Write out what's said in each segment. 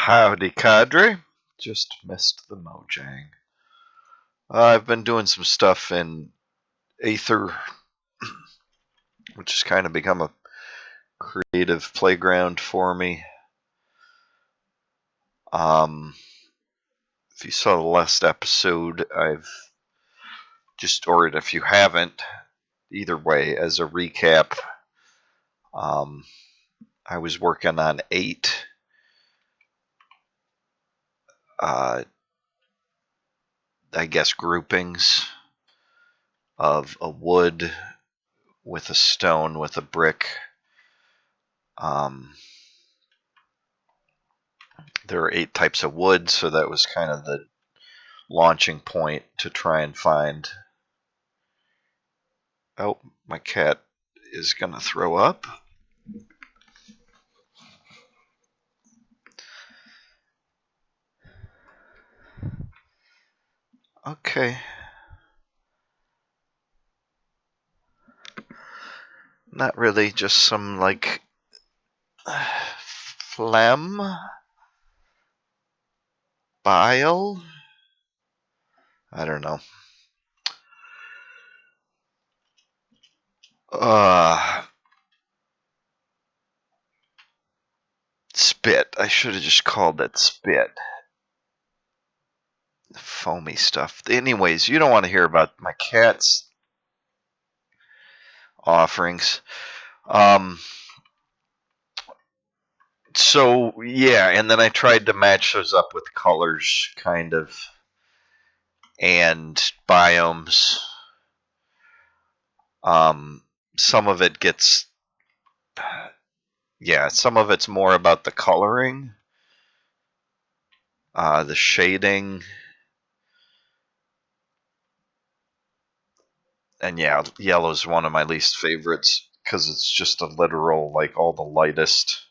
Howdy, cadre. Just missed the Mojang. I've been doing some stuff in Aether, which has kind of become a creative playground for me. If you saw the last episode, or if you haven't, either way, as a recap, I was working on 8 groupings of a wood with a stone with a brick. There are 8 types of wood, so that was kind of the launching point to try and find. Oh, my cat is gonna throw up. Okay. Not really, just some like phlegm, bile. I don't know. Spit. I should have just called that spit. Foamy stuff. Anyways, you don't want to hear about my cat's offerings. So, yeah, and then I tried to match those up with colors, kind of, and biomes. Some of it gets... Yeah, some of it's more about the coloring, the shading, and yeah, yellow's one of my least favorites, because it's just a literal, like, all the lightest...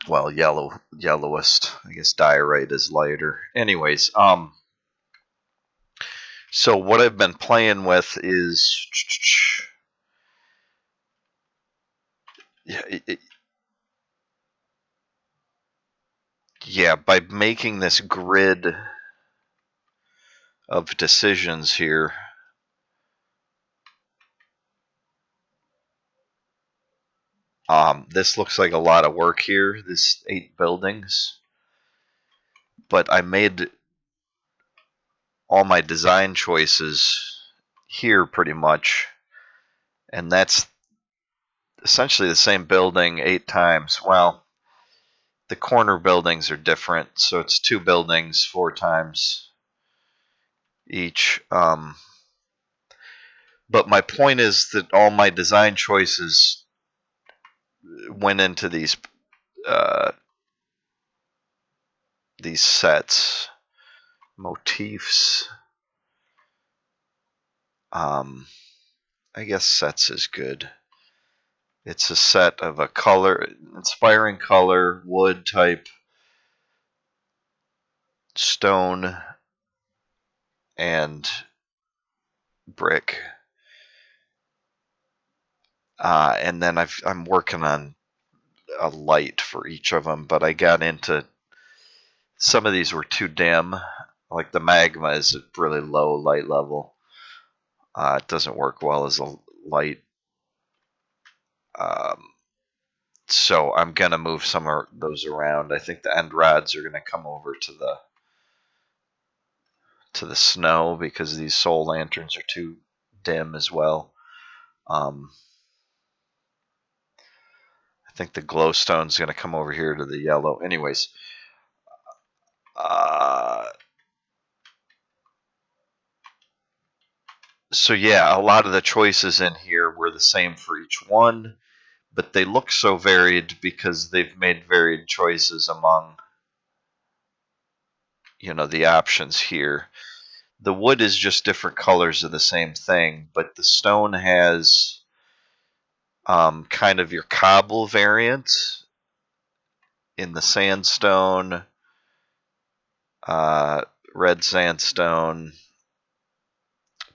Well, yellowest. I guess diorite is lighter. Anyways, so what I've been playing with is, by making this grid of decisions here, this looks like a lot of work here, this 8 buildings, but I made all my design choices here pretty much, and that's essentially the same building 8 times. Well, the corner buildings are different, so it's 2 buildings 4 times each. But my point is that all my design choices went into these sets, motifs. I guess sets is good. It's a set of a color, inspiring color, wood type, stone, and brick. And then I'm working on a light for each of them, but I got into some of these were too dim. Like the magma is a really low light level. It doesn't work well as a light. So I'm gonna move some of those around. I think the end rods are gonna come over to the snow because these soul lanterns are too dim as well. I think the glowstone's gonna come over here to the yellow. Anyways, so yeah, a lot of the choices in here were the same for each one, but they look so varied because they've made varied choices among, the options here. The wood is just different colors of the same thing, but the stone has kind of your cobble variant in the sandstone, red sandstone,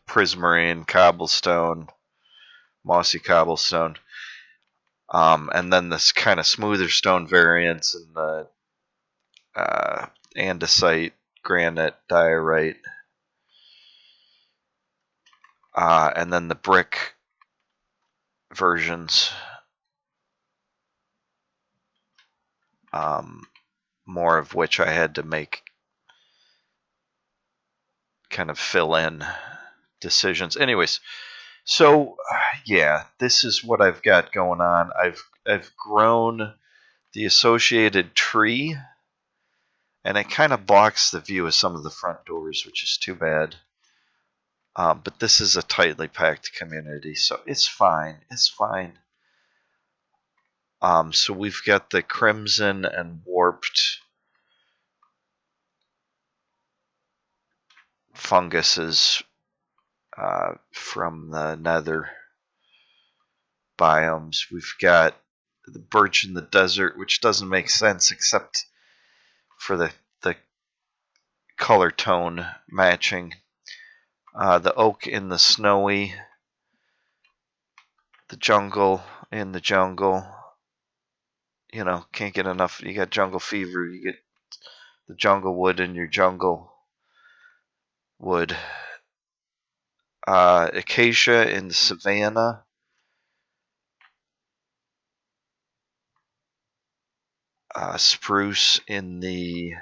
prismarine, cobblestone, mossy cobblestone. And then this kind of smoother stone variants and the andesite, granite, diorite, and then the brick versions. More of which I had to make kind of fill in decisions. Anyways, so yeah, this is what I've got going on. I've grown the associated tree, and it kind of blocks the view of some of the front doors, which is too bad. But this is a tightly packed community, so it's fine. It's fine. So we've got the crimson and warped funguses from the nether biomes. We've got the birch in the desert, which doesn't make sense except for the color tone matching. The oak in the snowy, the jungle in the jungle. You know, can't get enough. You got jungle fever. You get the jungle wood in your jungle wood. Acacia in the savannah. Spruce in the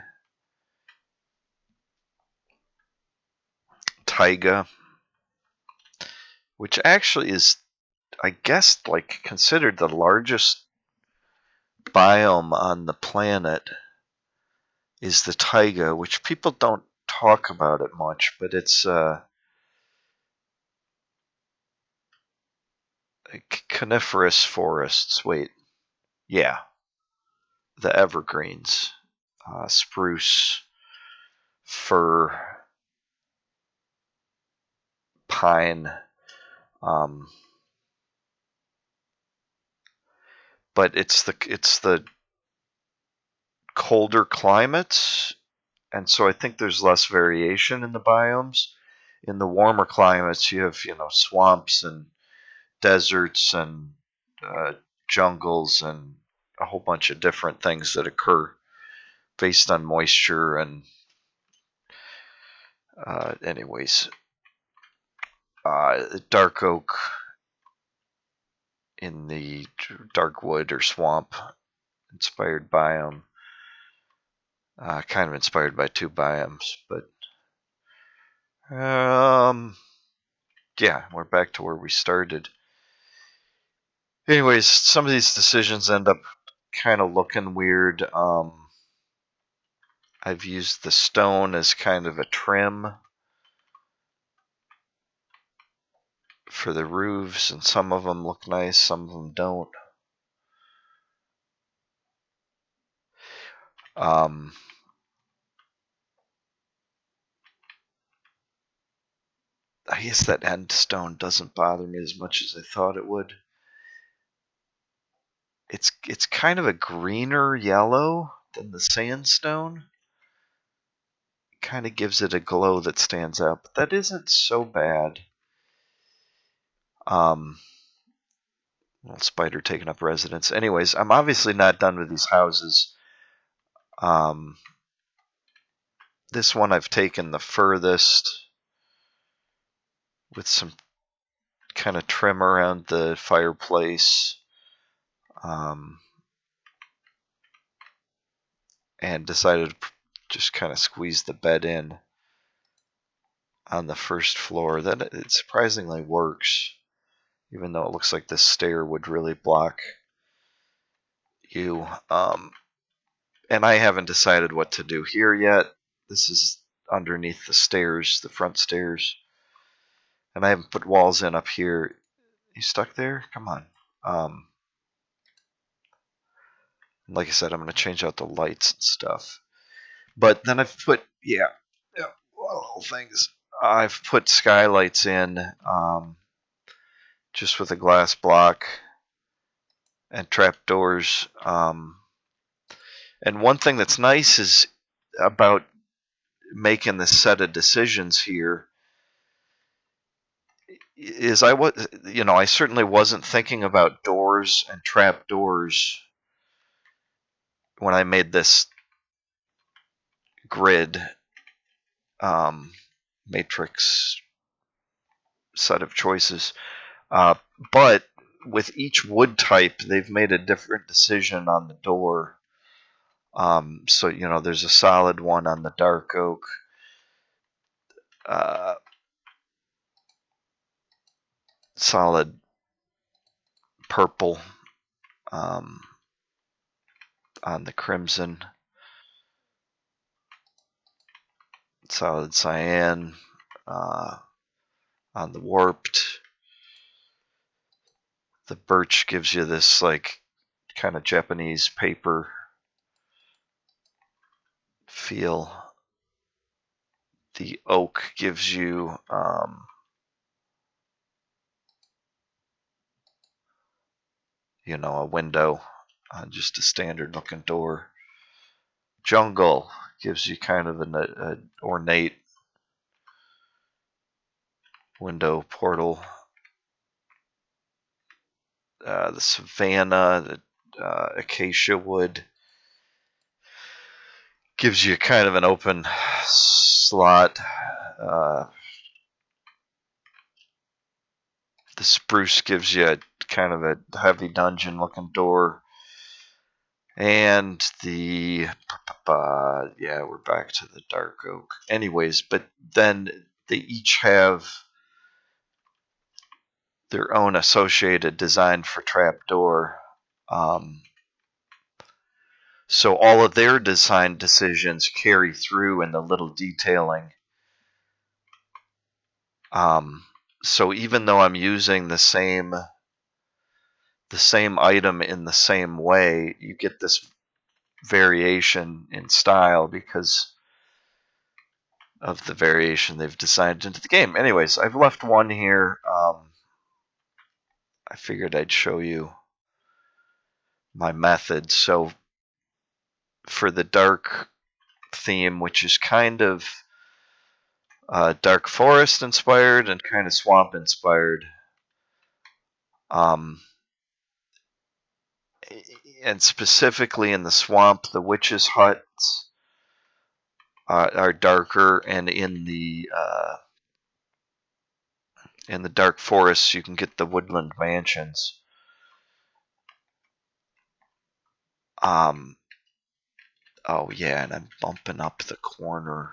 taiga, which actually is, I guess, like considered the largest biome on the planet is the taiga, which people don't talk about it much, but it's coniferous forests. Wait, yeah, the evergreens, spruce, fir, pine, but it's the colder climates, and so I think there's less variation in the biomes. In the warmer climates, you have swamps and deserts and jungles and a whole bunch of different things that occur based on moisture and anyways, dark oak in the dark wood or swamp inspired biome, kind of inspired by two biomes, but yeah, we're back to where we started. Anyways, some of these decisions end up kind of looking weird. I've used the stone as kind of a trim for the roofs, and some of them look nice, some of them don't. I guess that end stone doesn't bother me as much as I thought it would. It's kind of a greener yellow than the sandstone. It kind of gives it a glow that stands out, but that isn't so bad. Little spider taking up residence. Anyways, I'm obviously not done with these houses. This one I've taken the furthest with some kind of trim around the fireplace. And decided to just kind of squeeze the bed in on the first floor. That it surprisingly works, even though it looks like the stair would really block you. And I haven't decided what to do here yet. This is underneath the stairs, the front stairs. And I haven't put walls in up here. You stuck there? Come on. Like I said, I'm going to change out the lights and stuff. But then I've put, little things. I've put skylights in just with a glass block and trapdoors. And one thing that's nice is about making this set of decisions here is I certainly wasn't thinking about doors and trap doors when I made this grid matrix set of choices. But with each wood type, they've made a different decision on the door. So, there's a solid one on the dark oak. Solid purple on the crimson. Solid cyan on the warped. The birch gives you this like kind of Japanese paper feel. The oak gives you a window on just a standard looking door. Jungle gives you kind of an ornate window portal. The savanna, the acacia wood gives you kind of an open slot. The spruce gives you kind of a heavy dungeon looking door. And we're back to the dark oak. Anyways, but then they each have their own associated design for trapdoor. So all of their design decisions carry through in the little detailing. So even though I'm using the same item in the same way, you get this variation in style because of the variation they've designed into the game. Anyways, I've left one here. I figured I'd show you my method. So for the dark theme, which is kind of dark forest inspired and kind of swamp inspired, and specifically in the swamp, the witches' huts are darker, and in the dark forests you can get the woodland mansions. Oh yeah, and I'm bumping up the corner.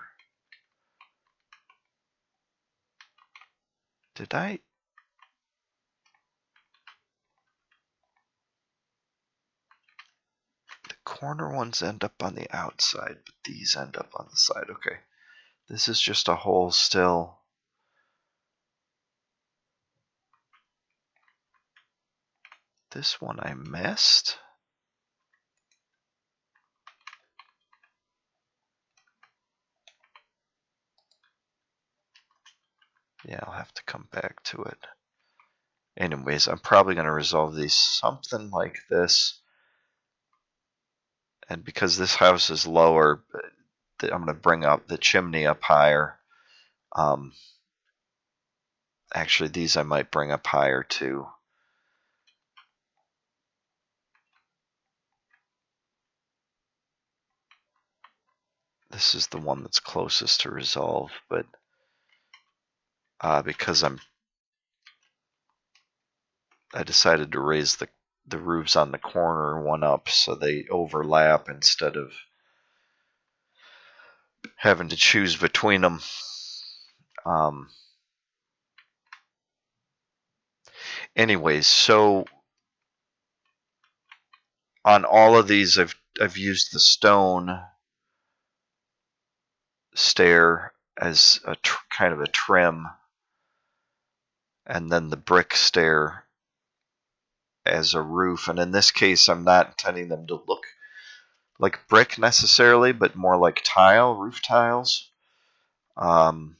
Did I? The corner ones end up on the outside, but these end up on the side. Okay. This is just a hole still. This one I missed. Yeah, I'll have to come back to it. Anyways, I'm probably going to resolve these something like this. And because this house is lower, I'm going to bring up the chimney up higher. Actually, these I might bring up higher too. This is the one that's closest to resolve, but because I decided to raise the roofs on the corner one up so they overlap instead of having to choose between them. Anyways, so on all of these, I've used the stone stair as a kind of a trim, and then the brick stair as a roof. And in this case, I'm not intending them to look like brick necessarily, but more like roof tiles. But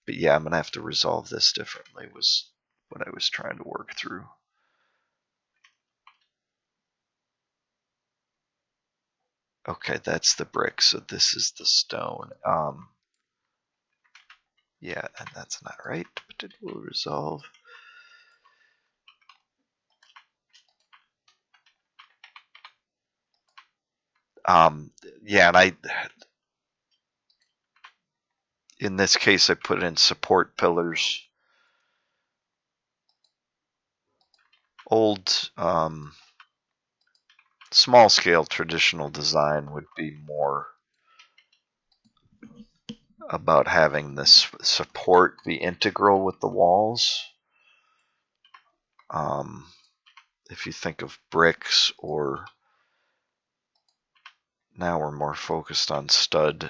yeah, I'm gonna have to resolve this differently. Was what I was trying to work through. Okay, that's the brick, so this is the stone. Yeah, and that's not right, but it will resolve. Yeah, and in this case, I put in support pillars. Old, small-scale traditional design would be more about having this support be integral with the walls. If you think of bricks, or now we're more focused on stud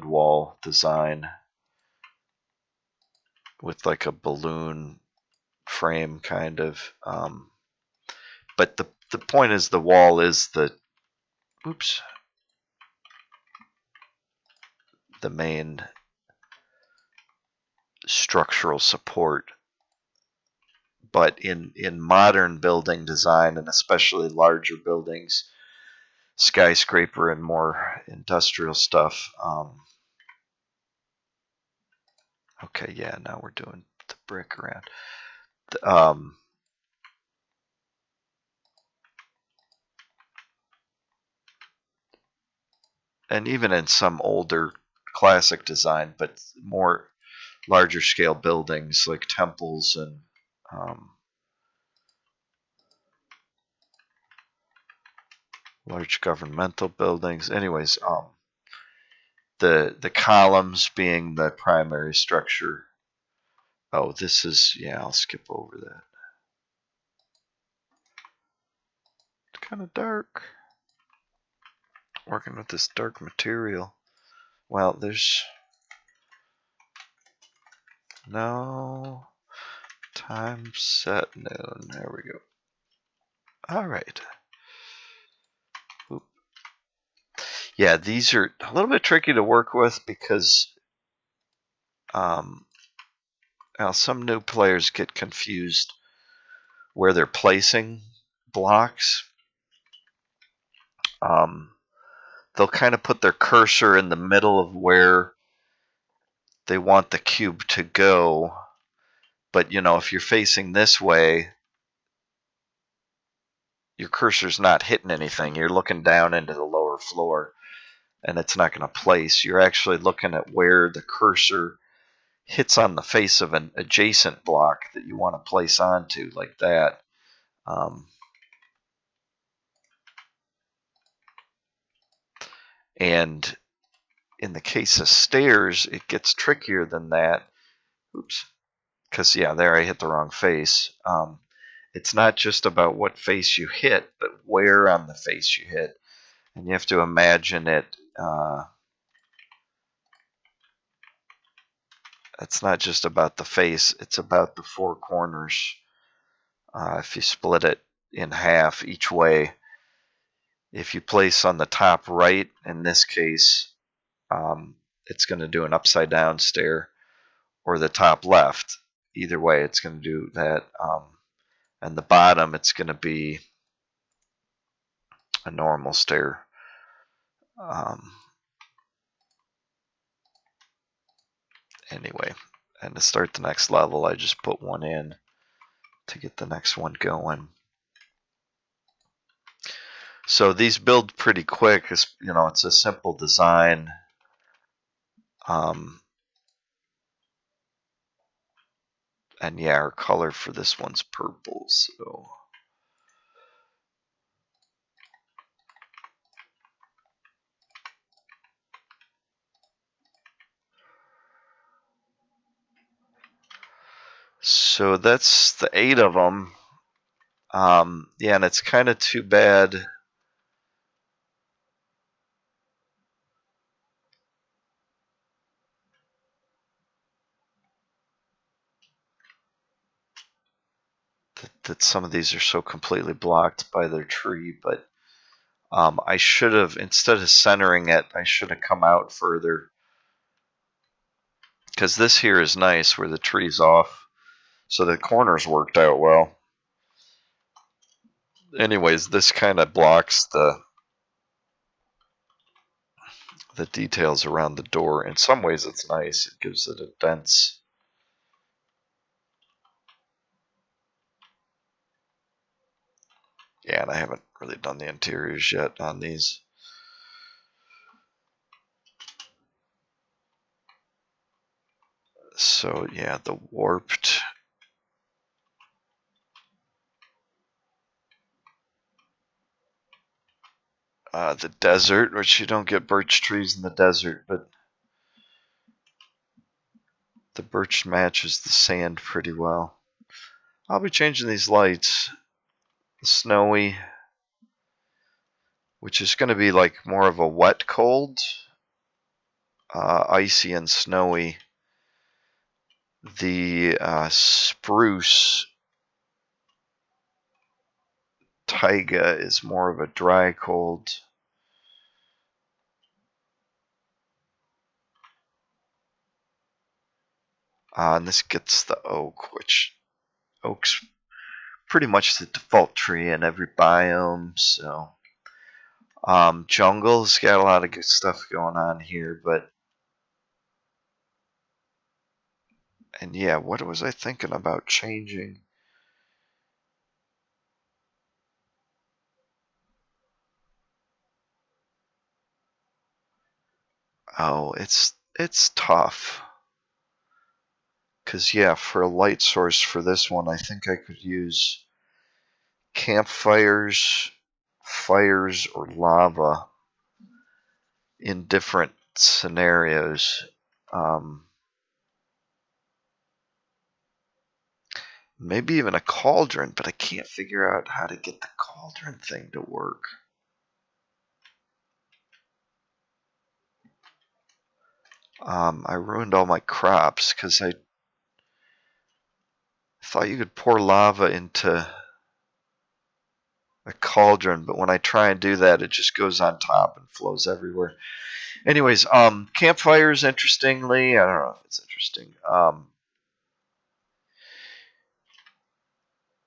wall design with like a balloon frame kind of. But the point is the wall is the main structural support. But in modern building design, and especially larger buildings, skyscraper and more industrial stuff. Okay, yeah, now we're doing the brick around. And even in some older classic design, but more larger scale buildings like temples and large governmental buildings. Anyways, the columns being the primary structure. Oh, this is, yeah, I'll skip over that. It's kind of dark. Working with this dark material. Well, there's no time set noon. There we go. All right. Oop. Yeah, these are a little bit tricky to work with because now some new players get confused where they're placing blocks. They'll kind of put their cursor in the middle of where they want the cube to go. But, you know, if you're facing this way, your cursor's not hitting anything. You're looking down into the lower floor, and it's not going to place. You're actually looking at where the cursor hits on the face of an adjacent block that you want to place onto, like that. And in the case of stairs, it gets trickier than that. Oops. Because, yeah, there I hit the wrong face. It's not just about what face you hit, but where on the face you hit. And you have to imagine it. It's not just about the face, it's about the four corners. If you split it in half each way, if you place on the top right, in this case, it's going to do an upside down stair, or the top left. Either way, it's going to do that. And the bottom, it's going to be a normal stair. Anyway, and to start the next level, I just put one in to get the next one going. So these build pretty quick. You know, it's a simple design. And yeah, our color for this one's purple. So that's the 8 of them. Yeah, and it's kind of too bad. That some of these are so completely blocked by their tree, but I should have, instead of centering it, I should have come out further. Because this here is nice where the tree's off, so the corners worked out well. Anyways, this kind of blocks the details around the door. In some ways it's nice. It gives it a dense. Yeah, and I haven't really done the interiors yet on these. So yeah, the warped. The desert, which you don't get birch trees in the desert, but the birch matches the sand pretty well. I'll be changing these lights. The snowy, which is going to be like more of a wet cold, icy and snowy. The spruce taiga is more of a dry cold. And this gets the oak, which oak's pretty much the default tree in every biome. So jungle's got a lot of good stuff going on here, and yeah, what was I thinking about changing? Oh, it's tough. Because, yeah, for a light source for this one, I think I could use campfires, fires, or lava in different scenarios. Maybe even a cauldron, but I can't figure out how to get the cauldron thing to work. I ruined all my crops because I thought you could pour lava into a cauldron, but when I try and do that, it just goes on top and flows everywhere. Anyways, campfires, interestingly, I don't know if it's interesting.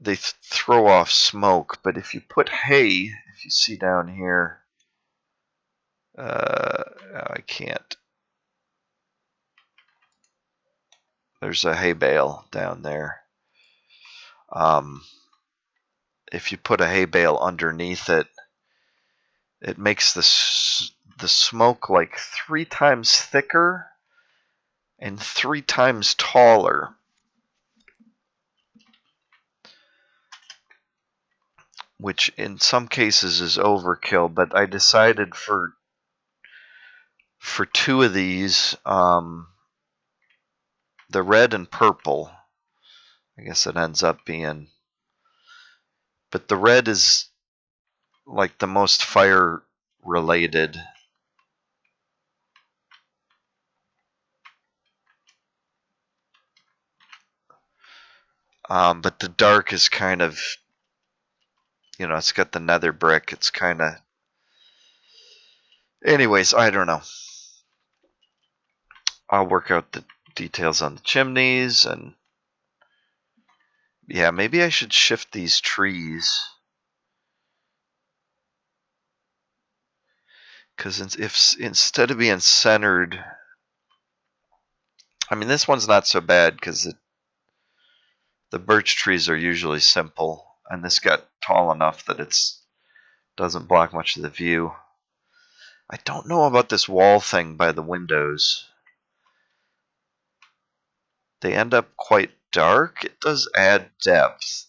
They throw off smoke, but if you put hay, if you see down here, I can't. There's a hay bale down there. If you put a hay bale underneath it, it makes the smoke like 3 times thicker and 3 times taller. Which in some cases is overkill, but I decided for 2 of these, the red and purple, I guess it ends up being, but the red is like the most fire related. But the dark is kind of, it's got the nether brick. It's kind of, anyways, I don't know. I'll work out the details on the chimneys, and yeah, maybe I should shift these trees. Because if instead of being centered, I mean, this one's not so bad because the birch trees are usually simple, and this got tall enough that it doesn't block much of the view. I don't know about this wall thing by the windows. They end up quite dark. It does add depth.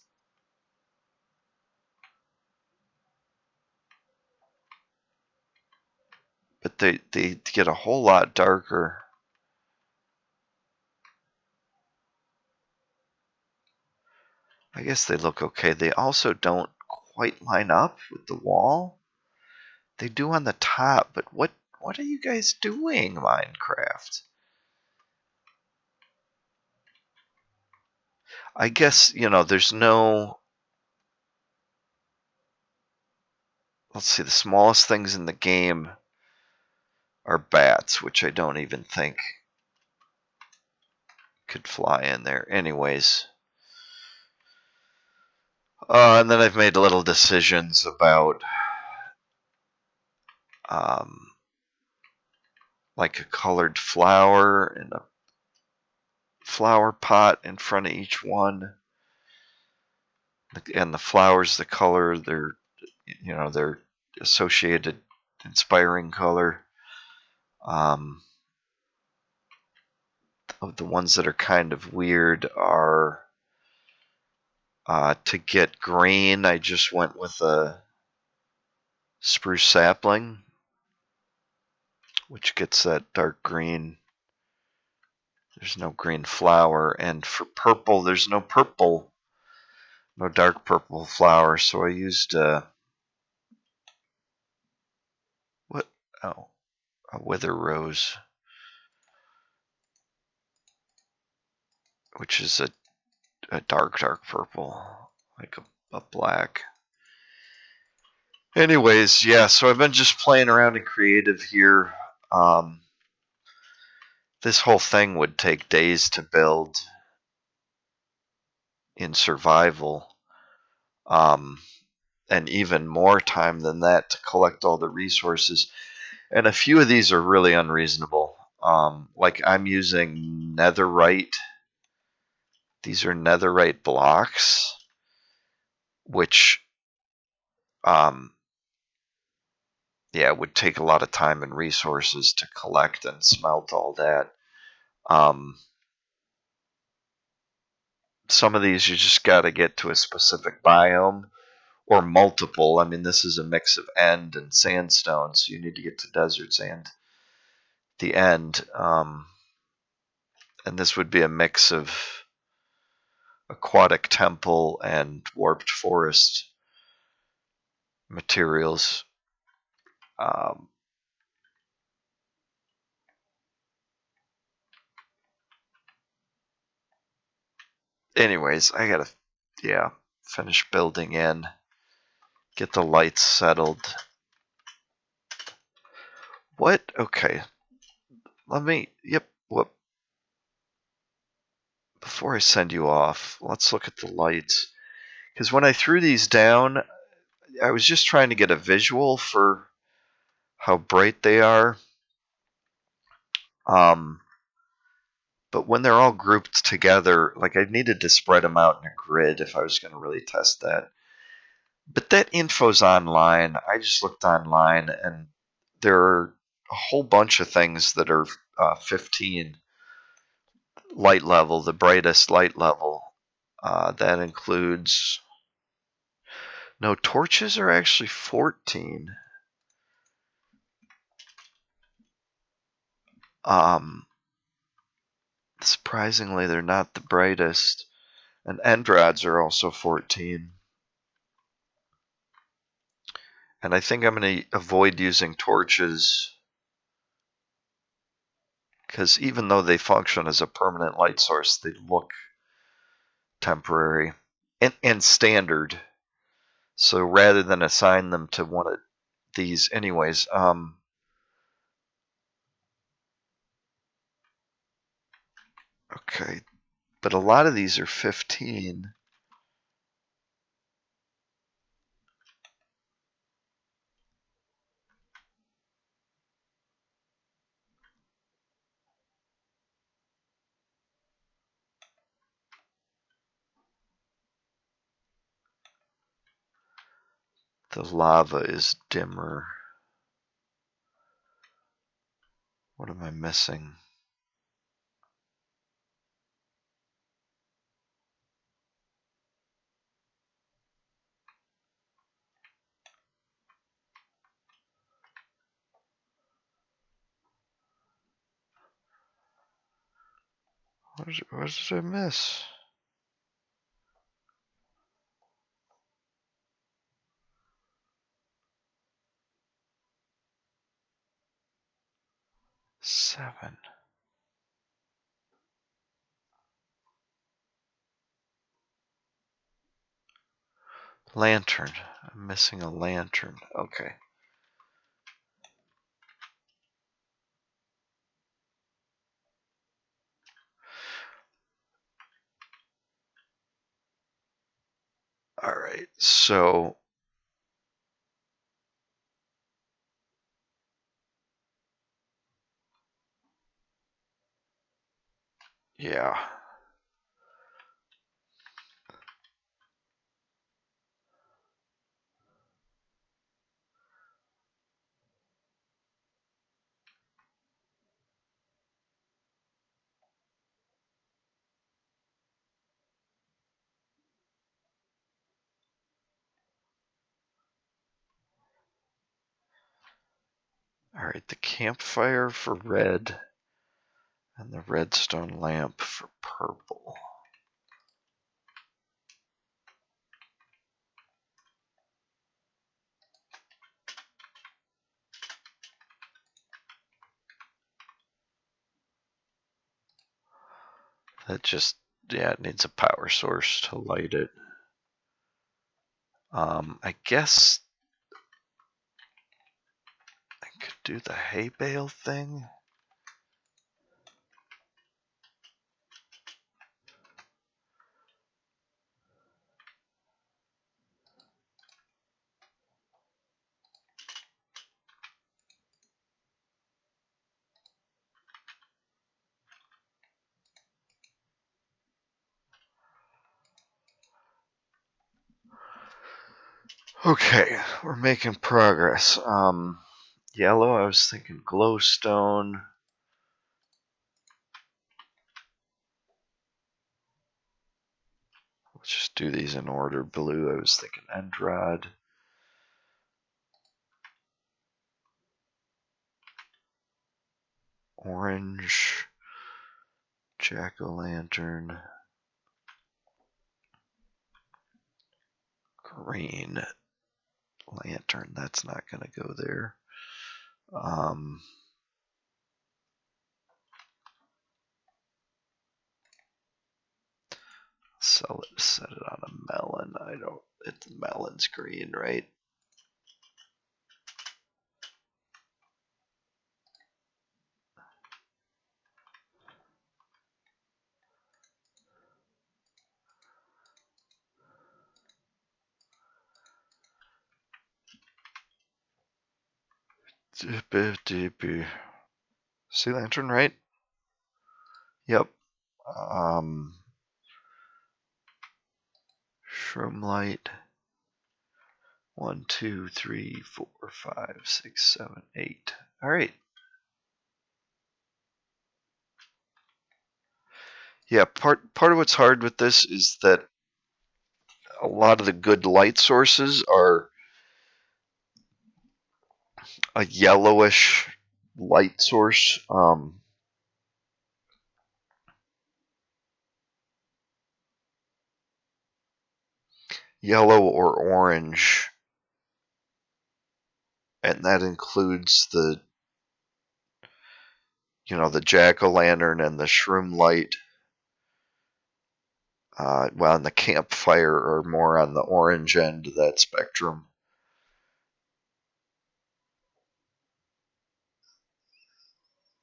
But they get a whole lot darker. I guess they look okay. They also don't quite line up with the wall. They do on the top, but what are you guys doing, Minecraft? I guess, there's no... Let's see, the smallest things in the game are bats, which I don't even think could fly in there. Anyways. And then I've made little decisions about like a colored flower and a flower pot in front of each one. And the flowers, the color, they're associated inspiring color. of the ones that are kind of weird are to get green, I just went with a spruce sapling, which gets that dark green. There's no green flower. And for purple, there's no purple, no dark purple flower. So I used what? Oh, a wither rose, which is a dark purple, like a black. Anyways, yeah, so I've been just playing around in creative here. This whole thing would take days to build in survival, and even more time than that to collect all the resources. And a few of these are really unreasonable. Like I'm using netherite. These are netherite blocks, which, yeah, it would take a lot of time and resources to collect and smelt all that. Some of these you just got to get to a specific biome or multiple. I mean, this is a mix of end and sandstone, so you need to get to desert sand. The end, and this would be a mix of aquatic temple and warped forest materials. Anyways, I gotta, yeah, finish building in, get the lights settled. What? Okay. Let me, yep, what? Before I send you off, let's look at the lights. Because when I threw these down, I was just trying to get a visual for how bright they are. But when they're all grouped together, like I needed to spread them out in a grid if I was going to really test that. But that info's online. I just looked online, and there are a whole bunch of things that are 15 light level, the brightest light level. That includes, no, torches are actually 14. Surprisingly, they're not the brightest. And end rods are also 14. And I think I'm going to avoid using torches, because even though they function as a permanent light source, they look temporary and standard. So rather than assign them to one of these, anyways, okay, but a lot of these are 15. The lava is dimmer. What am I missing? What did I miss? Seven. Lantern. I'm missing a lantern. Okay. All right. So yeah. Alright, the campfire for red and the redstone lamp for purple. That just, yeah, it needs a power source to light it. I guess I could do the hay bale thing. Okay, we're making progress. Yellow, I was thinking glowstone. Let's just do these in order. Blue, I was thinking end rod. Orange, jack-o'-lantern. Green, lantern, that's not going to go there. So let's set it on a melon. The melon's green, right? Sea lantern, right? Yep. Shroom light. 1, 2, 3, 4, 5, 6, 7, 8. All right. Yeah, part of what's hard with this is that a lot of the good light sources are a yellowish light source. Yellow or orange, and that includes the jack-o'-lantern and the shroom light. Well, and the campfire are more on the orange end of that spectrum.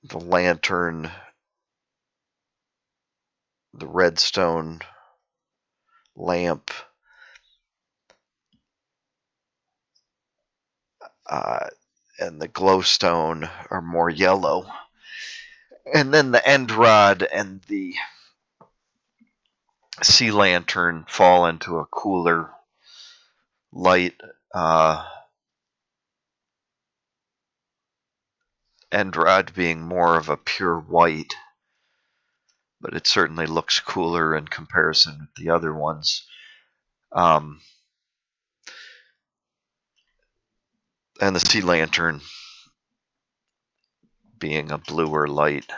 The lantern, the redstone lamp, and the glowstone are more yellow. And then the end rod and the sea lantern fall into a cooler light. End rod being more of a pure white, but it certainly looks cooler in comparison with the other ones. And the sea lantern being a bluer light.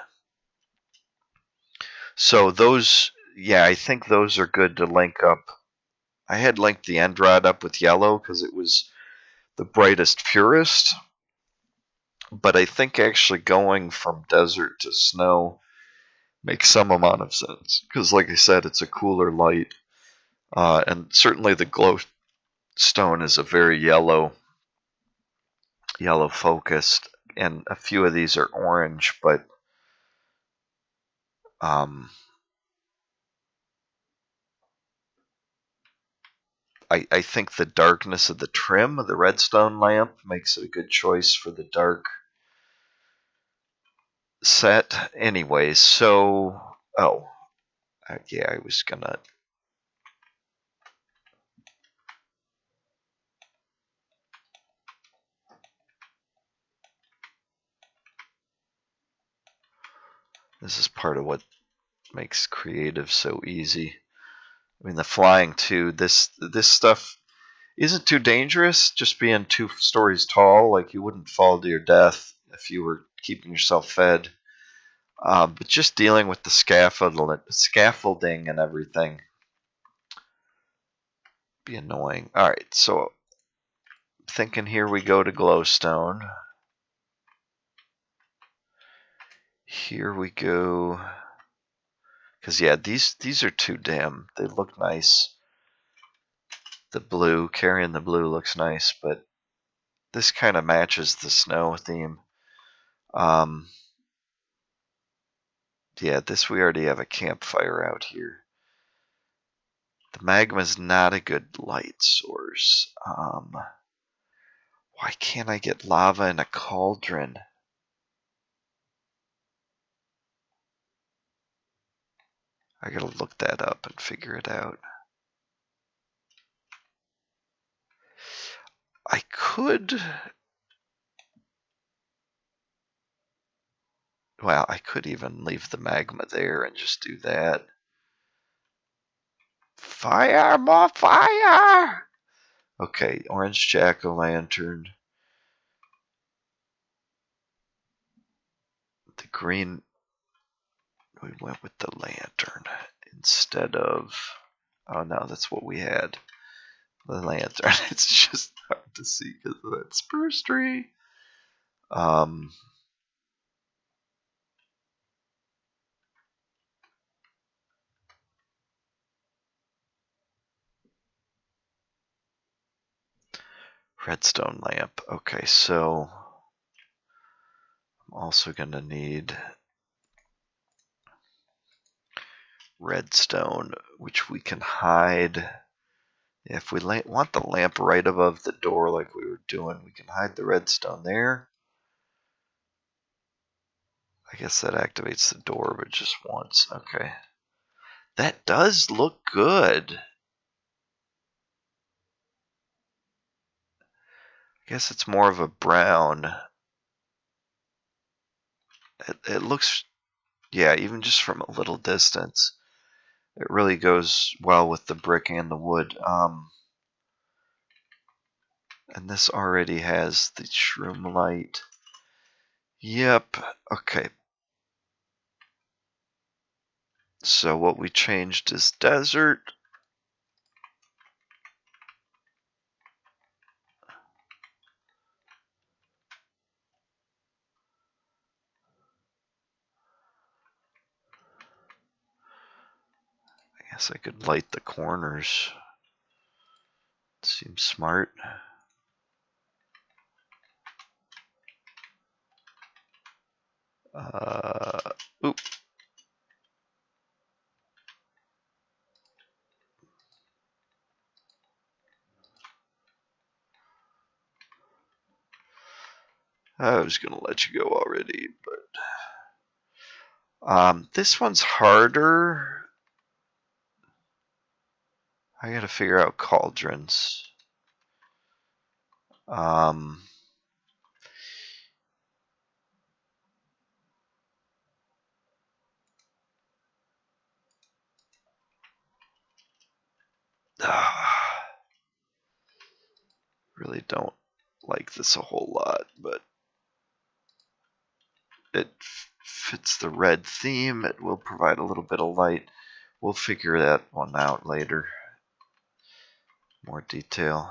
So those, yeah, I think those are good to link up. I had linked the end rod up with yellow because it was the brightest, purest. But I think actually going from desert to snow makes some amount of sense because, like I said, it's a cooler light. And certainly the glowstone is a very yellow focused, and a few of these are orange, but I think the darkness of the trim of the redstone lamp makes it a good choice for the dark set. Anyways, so yeah, I was gonna. This is part of what makes creative so easy. I mean, the flying too. This stuff isn't too dangerous. Just being 2 stories tall, like you wouldn't fall to your death, if you were keeping yourself fed. But just dealing with the scaffolding and everything be annoying. All right, so thinking here we go to glowstone. Here we go. Because yeah, these are too dim. They look nice. The blue, carrying the blue looks nice, but this kind of matches the snow theme. Yeah, this we already have a campfire out here. The magma's not a good light source. Why can't I get lava in a cauldron? I gotta look that up and figure it out. I could... Well, I could even leave the magma there and just do that. Fire! More fire! Okay, orange jack-o'-lantern. The green... We went with the lantern instead of... Oh no, that's what we had. The lantern. It's just hard to see because of that spruce tree. Redstone lamp. Okay, so I'm also going to need redstone, which we can hide. If we want the lamp right above the door like we were doing, we can hide the redstone there. I guess that activates the door, but just once. Okay. That does look good. I guess it's more of a brown. It looks, yeah, even just from a little distance, it really goes well with the brick and the wood. And this already has the shroom light. Yep. Okay. So what we changed is desert. I guess I could light the corners. Seems smart. Oop. I was going to let you go already, but this one's harder. I got to figure out cauldrons. Really don't like this a whole lot, but it fits the red theme. It will provide a little bit of light. We'll figure that one out later. More detail.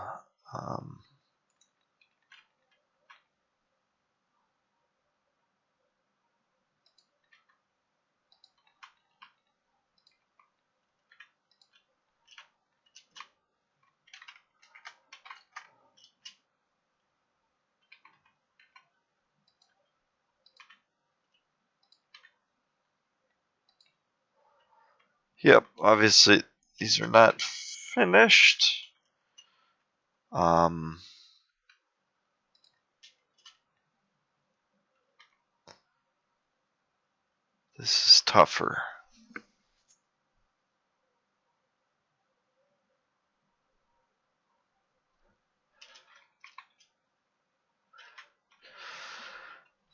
Yep, obviously these are not finished. This is tougher.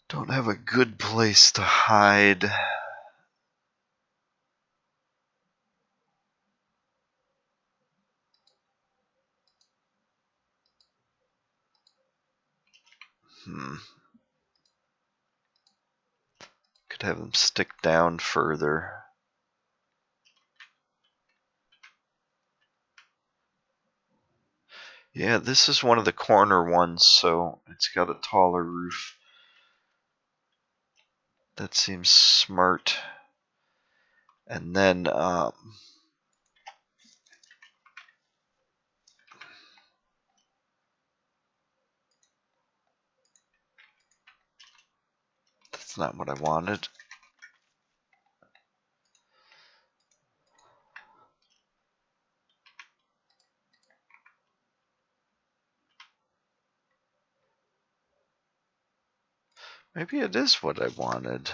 Don't have a good place to hide. Could have them stick down further. Yeah, this is one of the corner ones, so it's got a taller roof. That seems smart. And then, that's not what I wanted. Maybe it is what I wanted.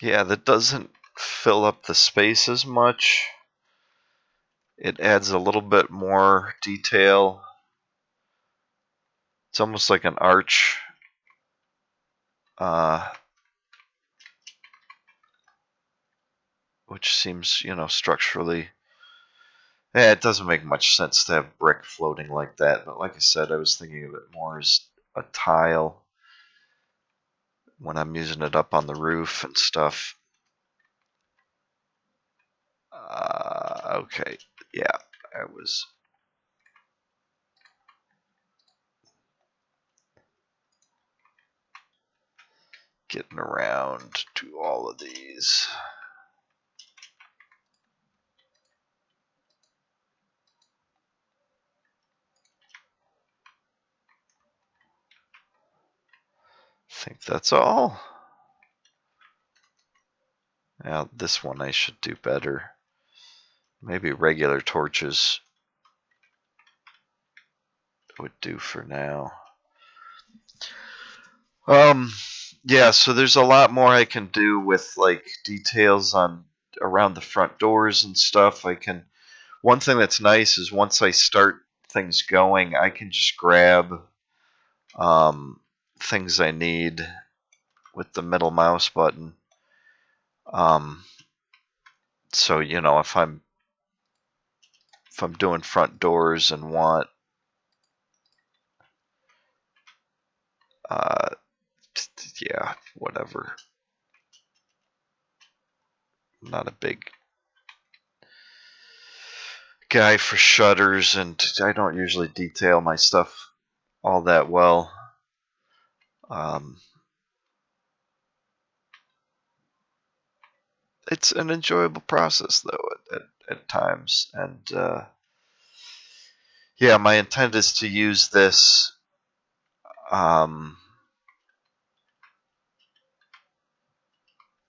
Yeah, that doesn't fill up the space as much. It adds a little bit more detail. It's almost like an arch. Which seems, structurally... Yeah, it doesn't make much sense to have brick floating like that. But like I said, I was thinking of it more as a tile when I'm using it up on the roof and stuff. Okay, yeah, I was... getting around to all of these. I think that's all. Now, this one I should do better. Maybe regular torches would do for now. Yeah, so there's a lot more I can do with like details on around the front doors and stuff. One thing that's nice is once I start things going, I can just grab things I need with the middle mouse button. So if I'm doing front doors and want yeah, whatever. I'm not a big guy for shutters, and I don't usually detail my stuff all that well. It's an enjoyable process, though, at times. And yeah, my intent is to use this.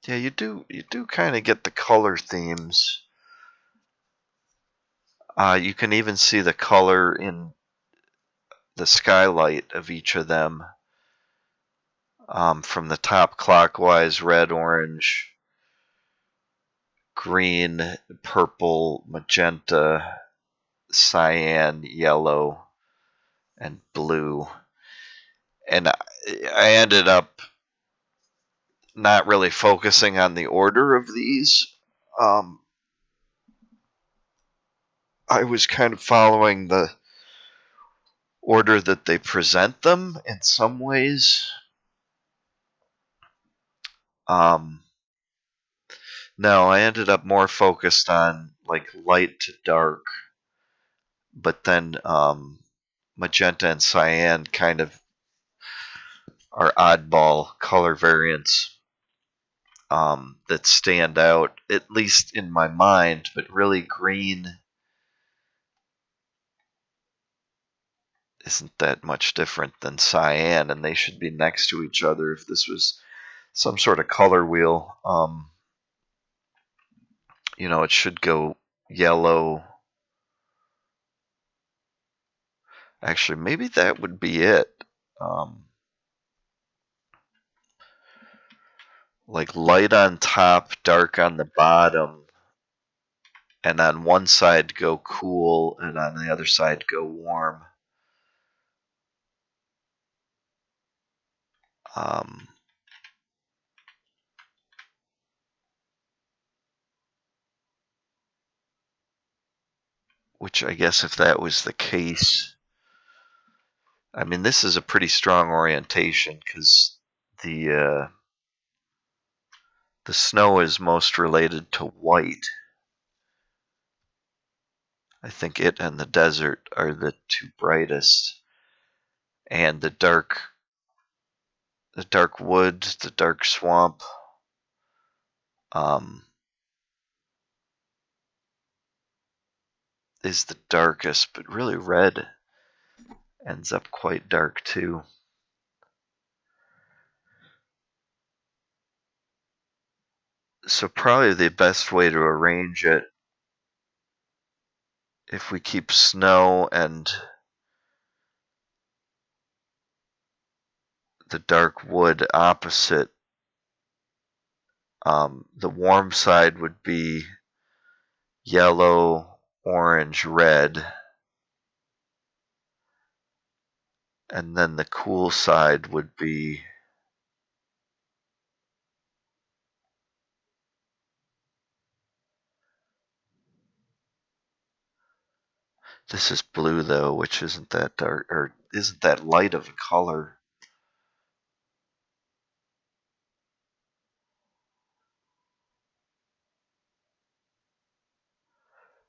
Yeah, you do kind of get the color themes. You can even see the color in the skylight of each of them. From the top clockwise, red, orange, green, purple, magenta, cyan, yellow, and blue. And I ended up not really focusing on the order of these. I was kind of following the order that they present them in some ways. No, I ended up more focused on like light to dark, but then magenta and cyan kind of are oddball color variants that stand out, at least in my mind, but really green isn't that much different than cyan, and they should be next to each other if this was some sort of color wheel. It should go yellow. Actually, maybe that would be it. Like light on top, dark on the bottom, and on one side go cool, and on the other side go warm. Which I guess if that was the case, I mean, this is a pretty strong orientation because the snow is most related to white. I think it and the desert are the two brightest. And the dark wood, the dark swamp, is the darkest, but really red ends up quite dark too. So probably the best way to arrange it, if we keep snow and the dark wood opposite, the warm side would be yellow, orange, red, and then the cool side would be this is blue though, which isn't that dark or isn't that light of a color.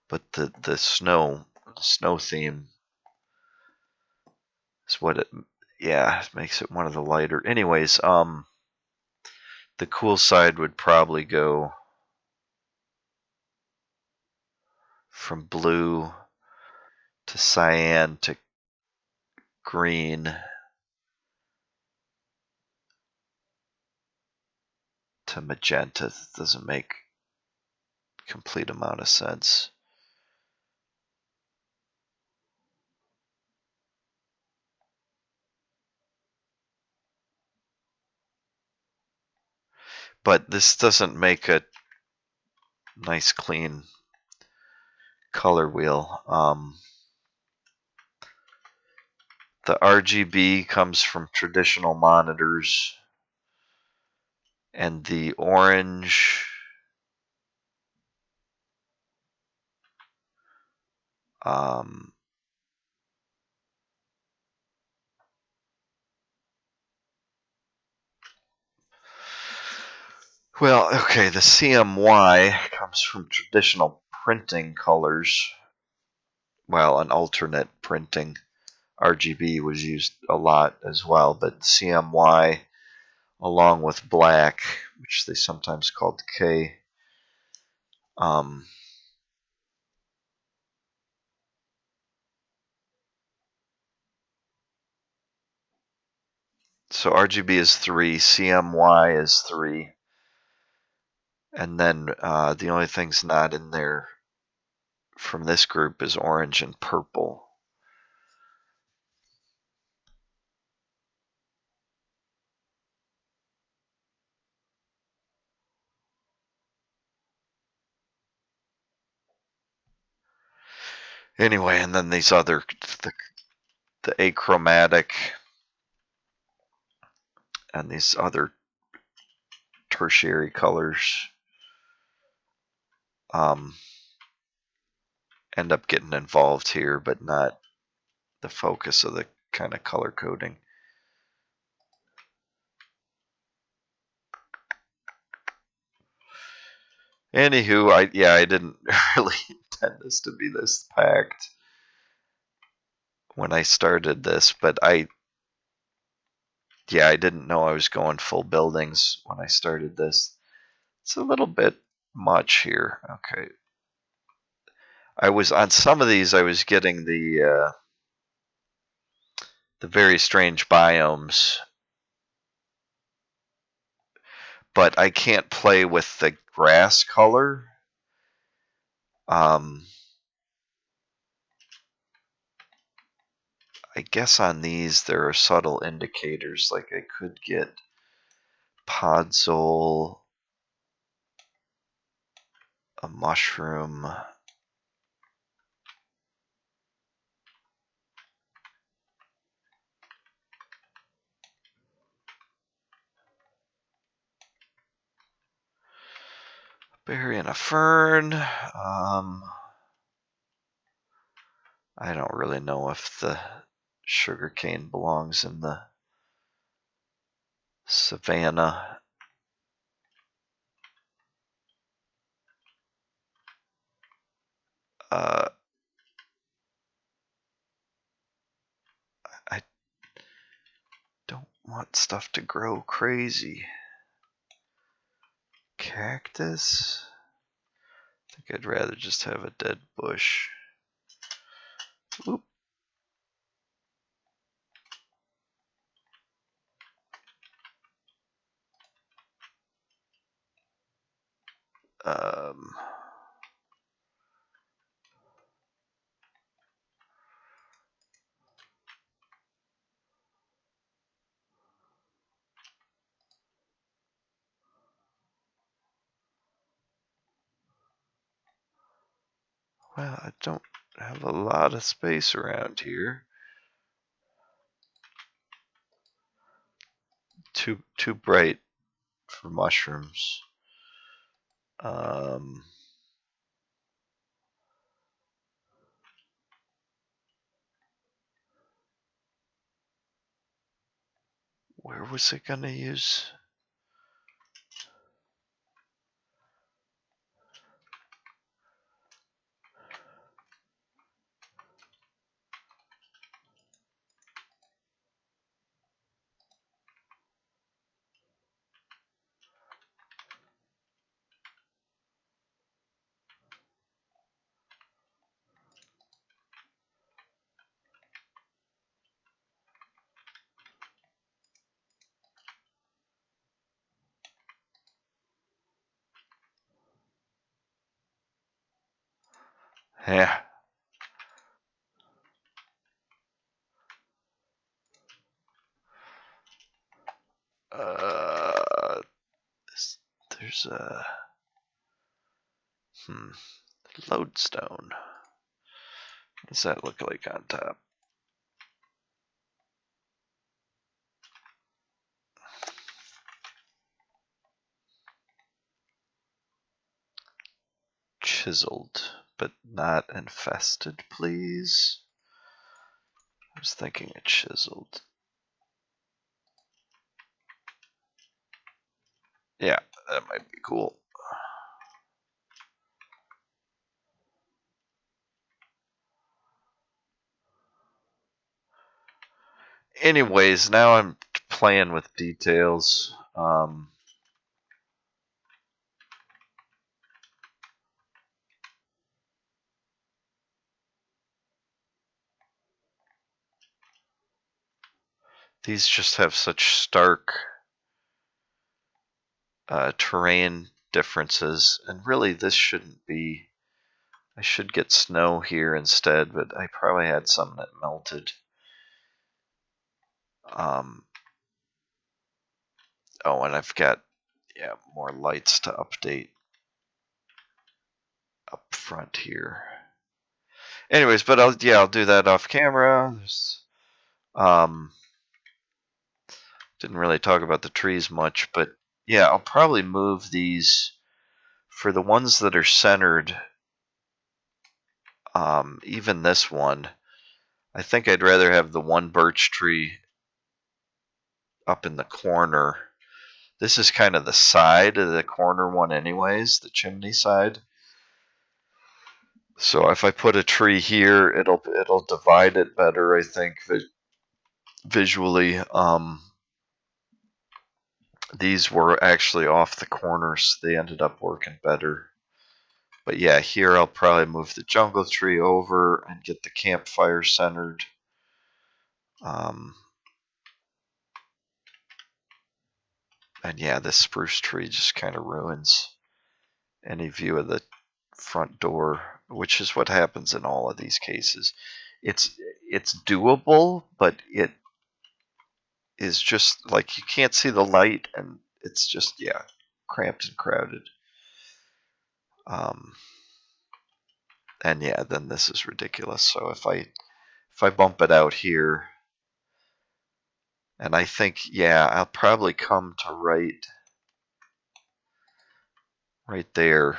But the snow theme is what it makes it one of the lighter. Anyways, the cool side would probably go from blue to cyan to green to magenta. It doesn't make complete amount of sense. But this doesn't make a nice clean color wheel. The RGB comes from traditional monitors, and the orange well, okay, the CMY comes from traditional printing colors. Well, an alternate printing. RGB was used a lot as well, but CMY, along with black, which they sometimes called K, so RGB is 3, CMY is 3, and then the only things not in there from this group is orange and purple. Anyway, and then these other, the achromatic and these other tertiary colors end up getting involved here, but not the focus of the kind of color coding. Anywho, I didn't really intend this to be this packed when I started this, but I didn't know I was going full buildings when I started this. It's a little bit much here. Okay. I was on some of these. I was getting the very strange biomes, but I can't play with the grass color. I guess on these there are subtle indicators, like I could get podzol, a mushroom, berry and a fern. I don't really know if the sugarcane belongs in the savanna. I don't want stuff to grow crazy. Cactus? I think I'd rather just have a dead bush. Oop. Well, I don't have a lot of space around here. Too bright for mushrooms. Where was it gonna use? Yeah. There's a lodestone. What does that look like on top? Chiseled, but not infested, please. I was thinking it chiseled. Yeah, that might be cool. Anyways, now I'm playing with details. These just have such stark terrain differences, and really this shouldn't be. I should get snow here instead, but I probably had some that melted. Oh, and I've got more lights to update up front here. Anyways, but I'll do that off camera. Didn't really talk about the trees much, but yeah, I'll probably move these for the ones that are centered. Even this one, I think I'd rather have the one birch tree up in the corner. This is kind of the side of the corner one anyways, the chimney side. So if I put a tree here, it'll divide it better, I think, visually. These were actually off the corners. They ended up working better. But yeah, here I'll probably move the jungle tree over and get the campfire centered. And yeah, this spruce tree just kind of ruins any view of the front door, which is what happens in all of these cases. It's doable, but it is just like you can't see the light, and it's just cramped and crowded. And yeah, then this is ridiculous. So if I bump it out here, and I think I'll probably come to right there.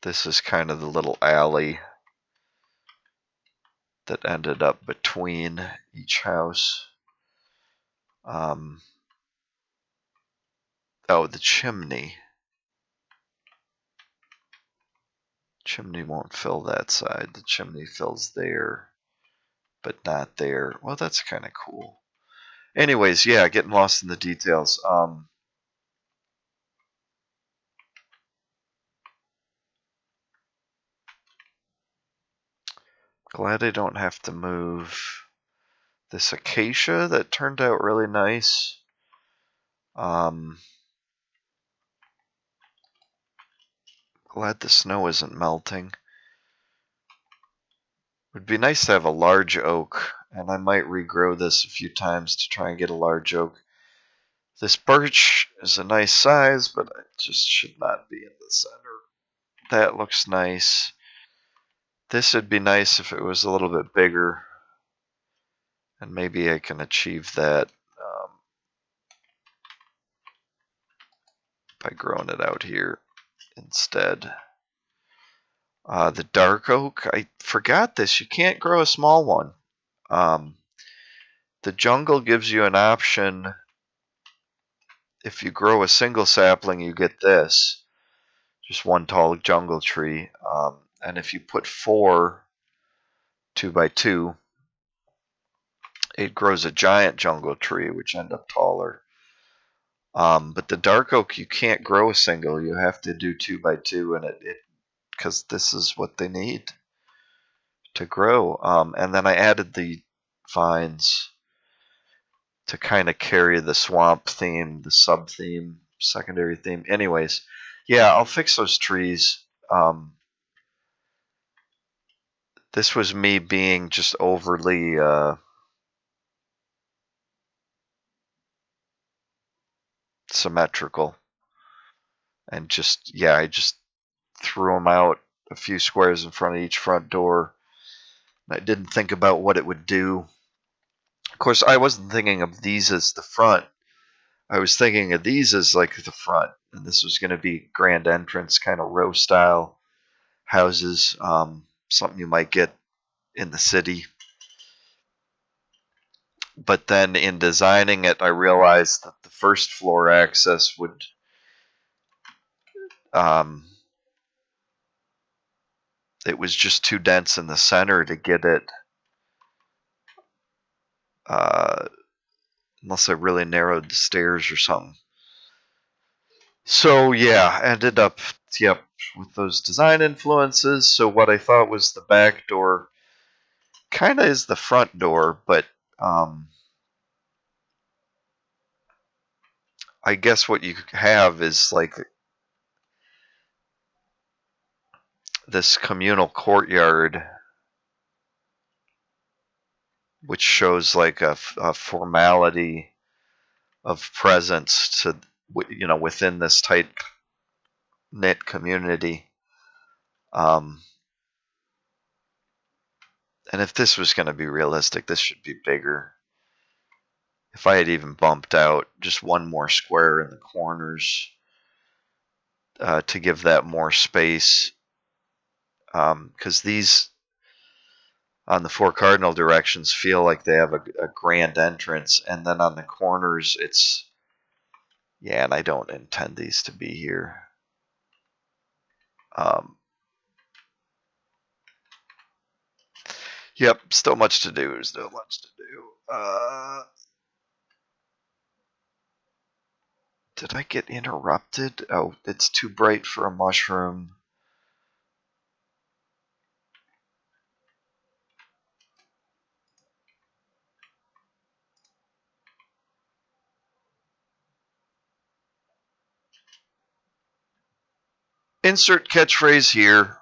This is kind of the little alley that ended up between each house. Oh, the chimney. Chimney won't fill that side. The chimney fills there, but not there. Well, that's kind of cool. Anyways, yeah, getting lost in the details. Glad I don't have to move this acacia. That turned out really nice. Glad the snow isn't melting. Would be nice to have a large oak, and I might regrow this a few times to try and get a large oak. This birch is a nice size, but it just should not be in the center. That looks nice. This would be nice if it was a little bit bigger, and maybe I can achieve that by growing it out here instead. The dark oak, I forgot this. You can't grow a small one. The jungle gives you an option. If you grow a single sapling, you get this. Just one tall jungle tree. And if you put 4 2x2, it grows a giant jungle tree, which end up taller. But the dark oak, you can't grow a single. You have to do 2x2, and because this is what they need to grow. And then I added the vines to kind of carry the swamp theme, the sub theme, secondary theme. Anyways, yeah, I'll fix those trees. This was me being just overly symmetrical, and just, yeah, I just threw them out a few squares in front of each front door. I didn't think about what it would do. Of course, I wasn't thinking of these as the front. I was thinking of these as like the front, and this was going to be grand entrance, kind of row style houses, something you might get in the city. But then in designing it, I realized that the first floor access would it was just too dense in the center to get it, unless I really narrowed the stairs or something. So yeah, ended up, yep, with those design influences. So what I thought was the back door kind of is the front door, but I guess what you have is like this communal courtyard, which shows like a formality of presence to, within this tight knit community. And if this was going to be realistic, this should be bigger. If I had even bumped out just one more square in the corners to give that more space, because these on the 4 cardinal directions feel like they have a grand entrance, and then on the corners it's, yeah, and I don't intend these to be here. Yep, still much to do. Still much to do. Did I get interrupted? Oh, it's too bright for a mushroom. Insert catchphrase here.